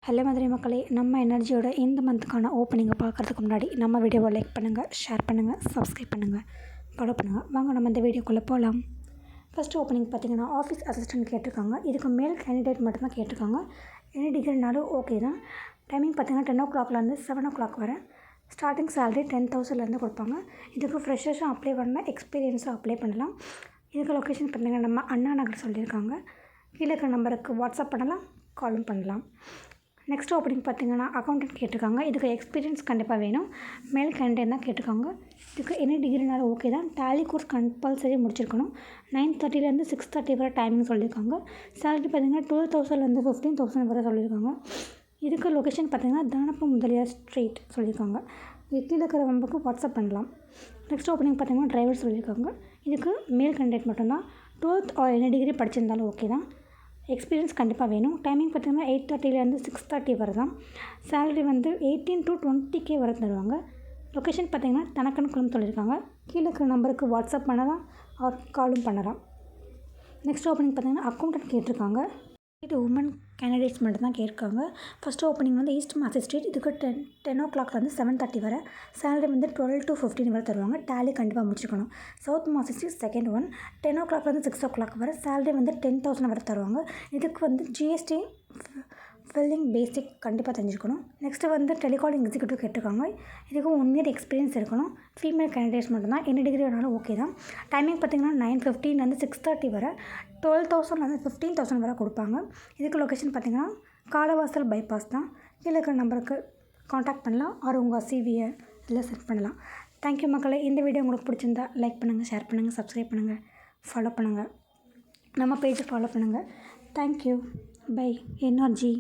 Hello Madurai மக்களே, நம்ம எனர்ஜியோட இந்த மந்த்துக்கான ஓப்பனிங்கை பார்க்குறதுக்கு முன்னாடி நம்ம வீடியோவை லைக் பண்ணுங்கள், ஷேர் பண்ணுங்கள், சப்ஸ்கிரைப் பண்ணுங்கள், ஃபாலோ பண்ணுங்கள். வாங்க நம்ம இந்த வீடியோக்குள்ளே போகலாம். ஃபஸ்ட்டு ஓப்பனிங் பார்த்திங்கன்னா ஆஃபீஸ் அசிஸ்டன்ட் கேட்டிருக்காங்க. இதுக்கு மேல் கேண்டிடேட் மட்டும்தான் கேட்டிருக்காங்க. எனி டிகிரினாலும் ஓகே தான். டைமிங் பார்த்திங்கன்னா 10 o'clockலேருந்து 7 o'clock வரை. ஸ்டார்டிங் சேலரி 10,000லேருந்து கொடுப்பாங்க. இதுக்கு ஃப்ரெஷர்ஸும் அப்ளை பண்ணலாம், எக்ஸ்பீரியன்ஸும் அப்ளை பண்ணலாம். இதுக்கு லொக்கேஷன் பார்த்திங்கன்னா நம்ம அண்ணா நகர் சொல்லியிருக்காங்க. கீழே இருக்கிற நம்பருக்கு வாட்ஸ்அப் பண்ணலாம், காலும் பண்ணலாம். நெக்ஸ்ட் ஓப்பனிங் பார்த்திங்கன்னா அக்கௌண்டன்ட் கேட்டிருக்காங்க. இதுக்கு எக்ஸ்பீரியன்ஸ் கண்டிப்பாக வேணும். மேல் கேண்டிடேட் தான் கேட்டிருக்காங்க. இதுக்கு எனி டிகிரினாலும் ஓகே தான். டேலி கோர்ஸ் கம்பல்சரி முடிச்சிருக்கணும். 9:30லேருந்து 6:30 வரை டைமிங் சொல்லியிருக்காங்க. சேலரி பார்த்திங்கன்னா 12,000லேருந்து 15,000 வரை சொல்லியிருக்காங்க. இதுக்கு லொக்கேஷன் பார்த்திங்கன்னா தானப்ப முதலியார் ஸ்ட்ரீட் சொல்லியிருக்காங்க. கீழே இருக்கிற நம்பருக்கு வாட்ஸ்அப் பண்ணலாம். நெக்ஸ்ட் ஓப்பனிங் பார்த்திங்கன்னா டிரைவர் சொல்லியிருக்காங்க. இதுக்கு மேல் கேண்டிடேட் மட்டும்தான். 12th எனி டிகிரி படிச்சிருந்தாலும் ஓகே தான். எக்ஸ்பீரியன்ஸ் கண்டிப்பாக வேணும். டைமிங் பார்த்திங்கன்னா 8:30லேருந்து 6:30 வரை தான். சேலரி 18 to 20K வரை தருவாங்க. லொக்கேஷன் பார்த்திங்கன்னா தனக்கன்குளம் சொல்லியிருக்காங்க. கீழே இருக்கிற நம்பருக்கு வாட்ஸ்அப் பண்ணலாம், ஆர் காலும் பண்ணலாம். நெக்ஸ்ட் ஓப்பனிங் பார்த்திங்கன்னா அக்கௌண்டன்ட் கேட்டிருக்காங்க. இது உமன் கேண்டிடேட்ஸ் மட்டும் தான் கேட்காங்க. ஃபஸ்ட் ஓப்பனிங் ஈஸ்ட் மாசி ஸ்ட்ரீட். இதுக்கு 10 o'clockலேருந்து 7:30 வரை. சேலரி 12 to 15 வரை தருவாங்க. டேலி கண்டிப்பாக முடிச்சுக்கணும். சவுத் மாசி ஸ்ட்ரீட் செகண்ட் ஒன். 10 o'clockலேருந்து 6 o'clock வரை. சேலரி 10,000 வரை தருவாங்க. இதுக்கு ஜிஎஸ்டி ஃபில்லிங் பேசிக் கண்டிப்பாக தெரிஞ்சுக்கணும். நெக்ஸ்ட்டு டெலிகாலிங் எக்ஸிக்யூட்டிவ் கேட்டிருக்காங்க. இதுக்கு 1 year எக்ஸ்பீரியன்ஸ் இருக்கணும். ஃபீமேல் கேண்டிடேட்ஸ் மட்டும்தான். என்ன டிகிரி வேணாலும் ஓகே தான். டைமிங் பார்த்திங்கன்னா 9:15லேருந்து 6:30 வரை. 12,000லேருந்து 15,000 வரை கொடுப்பாங்க. இதுக்கு லொக்கேஷன் பார்த்திங்கன்னா காலவாசல் பைபாஸ் தான். கீழே இருக்கிற நம்பருக்கு காண்டாக்ட் பண்ணலாம், ஆர் உங்கள் சிவியை எல்லாம் சென்ட் பண்ணலாம். தேங்க்யூ மக்களே. இந்த வீடியோ உங்களுக்கு பிடிச்சிருந்தா லைக் பண்ணுங்கள், ஷேர் பண்ணுங்கள், சப்ஸ்கிரைப் பண்ணுங்கள், ஃபாலோ பண்ணுங்கள். நம்ம பேஜை ஃபாலோ பண்ணுங்கள். தேங்க்யூ. பை. எனர்ஜி.